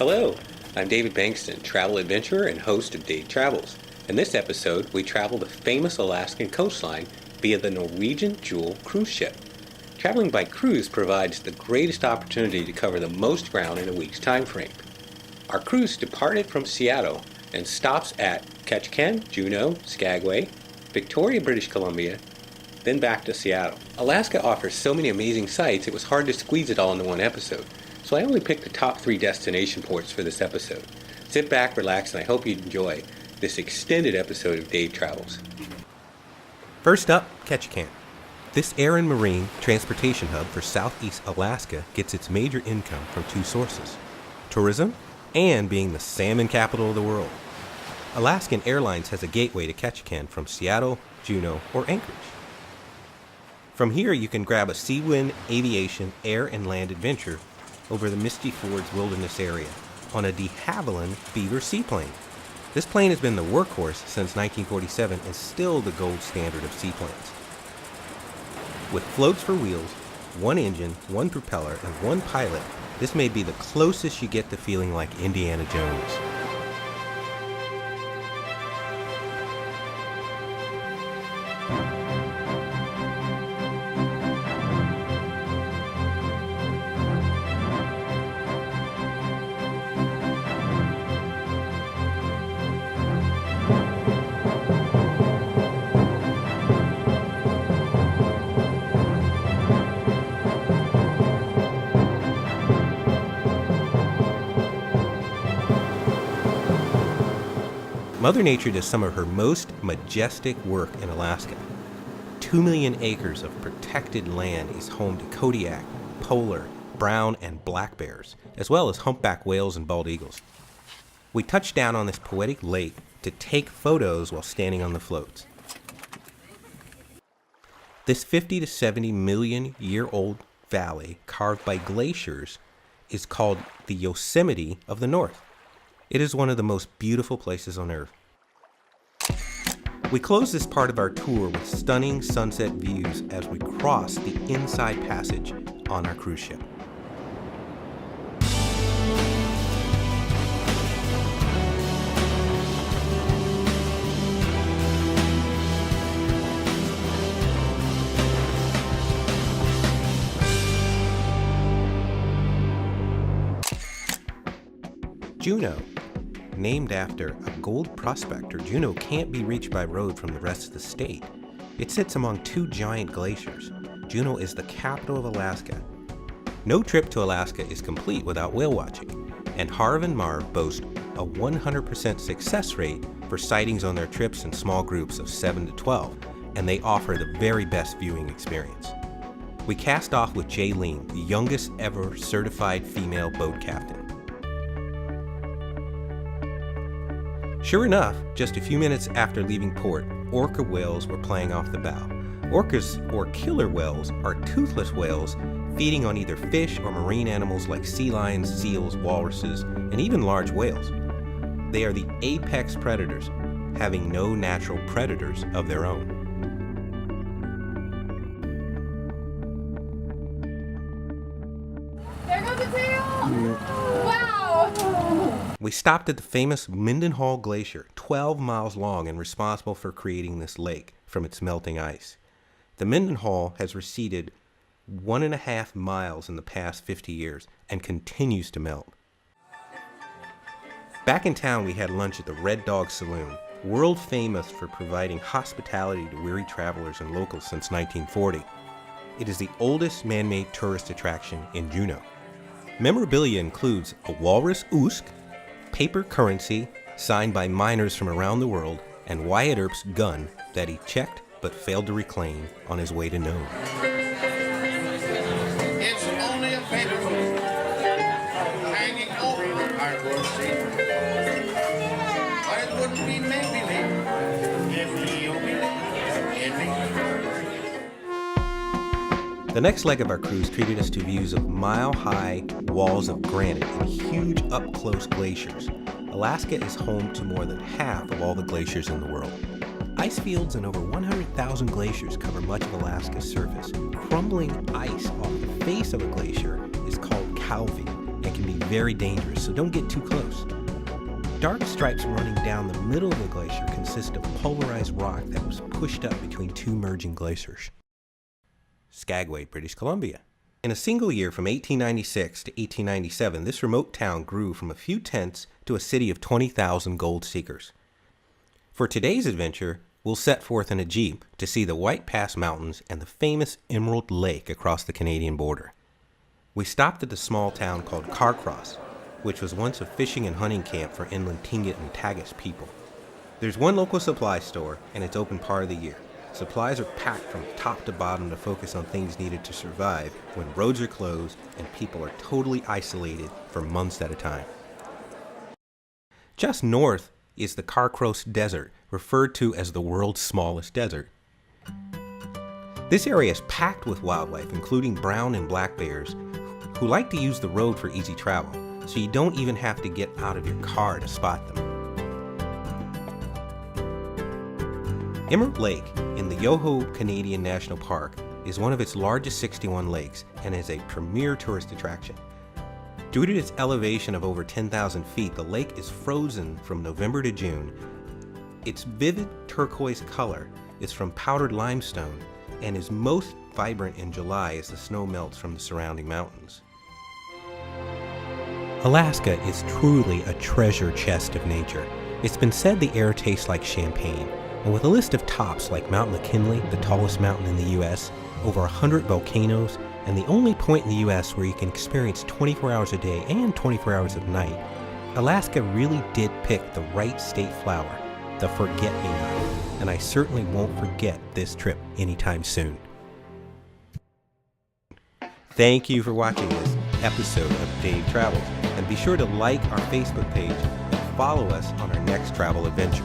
Hello, I'm David Bankston, travel adventurer and host of Dave Travels. In this episode, we travel the famous Alaskan coastline via the Norwegian Jewel cruise ship. Traveling by cruise provides the greatest opportunity to cover the most ground in a week's time frame. Our cruise departed from Seattle and stops at Ketchikan, Juneau, Skagway, Victoria, British Columbia, then back to Seattle. Alaska offers so many amazing sights it was hard to squeeze it all into one episode, so I only picked the top 3 destination ports for this episode. Sit back, relax, and I hope you enjoy this extended episode of Dave Travels. First up, Ketchikan. This air and marine transportation hub for southeast Alaska gets its major income from 2 sources: tourism and being the salmon capital of the world. Alaska Airlines has a gateway to Ketchikan from Seattle, Juneau, or Anchorage. From here, you can grab a Seawind Aviation air and land adventure over the Misty Fords Wilderness area on a de Havilland Beaver seaplane. This plane has been the workhorse since 1947 and still the gold standard of seaplanes. With floats for wheels, 1 engine, 1 propeller, and 1 pilot, this may be the closest you get to feeling like Indiana Jones. Mother Nature does some of her most majestic work in Alaska. 2 million acres of protected land is home to Kodiak, polar, brown, and black bears, as well as humpback whales and bald eagles. We touched down on this poetic lake to take photos while standing on the floats. This 50 to 70 million year old valley carved by glaciers is called the Yosemite of the North. It is one of the most beautiful places on Earth. We close this part of our tour with stunning sunset views as we cross the Inside Passage on our cruise ship. Juneau. Named after a gold prospector, Juneau can't be reached by road from the rest of the state. It sits among 2 giant glaciers. Juneau is the capital of Alaska. No trip to Alaska is complete without whale watching, and Harv and Marv boast a 100% success rate for sightings on their trips in small groups of 7 to 12, and they offer the very best viewing experience. We cast off with Jaylene, the youngest ever certified female boat captain. Sure enough, just a few minutes after leaving port, orca whales were playing off the bow. Orcas, or killer whales, are toothless whales feeding on either fish or marine animals like sea lions, seals, walruses, and even large whales. They are the apex predators, having no natural predators of their own. There goes the tail! Wow! We stopped at the famous Mendenhall Glacier, 12 miles long and responsible for creating this lake from its melting ice. The Mendenhall has receded 1.5 miles in the past 50 years and continues to melt. Back in town, we had lunch at the Red Dog Saloon, world famous for providing hospitality to weary travelers and locals since 1940. It is the oldest man-made tourist attraction in Juneau. Memorabilia includes a walrus usk, paper currency signed by miners from around the world, and Wyatt Earp's gun that he checked but failed to reclaim on his way to Nome. It's only a paper hanging over the hardwood seat. But it wouldn't be make-believe if you believe in me. The next leg of our cruise treated us to views of mile-high walls of granite and huge up-close glaciers. Alaska is home to more than half of all the glaciers in the world. Ice fields and over 100,000 glaciers cover much of Alaska's surface. Crumbling ice off the face of a glacier is called calving and can be very dangerous, so don't get too close. Dark stripes running down the middle of the glacier consist of pulverized rock that was pushed up between two merging glaciers. Skagway, British Columbia. In a single year from 1896 to 1897, this remote town grew from a few tents to a city of 20,000 gold seekers. For today's adventure, we'll set forth in a Jeep to see the White Pass Mountains and the famous Emerald Lake across the Canadian border. We stopped at the small town called Carcross, which was once a fishing and hunting camp for inland Tlingit and Tagish people. There's one local supply store, and it's open part of the year. Supplies are packed from top to bottom to focus on things needed to survive when roads are closed and people are totally isolated for months at a time. Just north is the Carcross Desert, referred to as the world's smallest desert. This area is packed with wildlife, including brown and black bears, who like to use the road for easy travel, so you don't even have to get out of your car to spot them. Emerald Lake in the Yoho Canadian National Park is one of its largest 61 lakes and is a premier tourist attraction. Due to its elevation of over 10,000 feet, the lake is frozen from November to June. Its vivid turquoise color is from powdered limestone and is most vibrant in July as the snow melts from the surrounding mountains. Alaska is truly a treasure chest of nature. It's been said the air tastes like champagne, and with a list of tops like Mount McKinley, the tallest mountain in the U.S., over 100 volcanoes, and the only point in the U.S. where you can experience 24 hours a day and 24 hours at night, Alaska really did pick the right state flower, the forget-me-not, and I certainly won't forget this trip anytime soon. Thank you for watching this episode of Dave Travels, and be sure to like our Facebook page and follow us on our next travel adventure.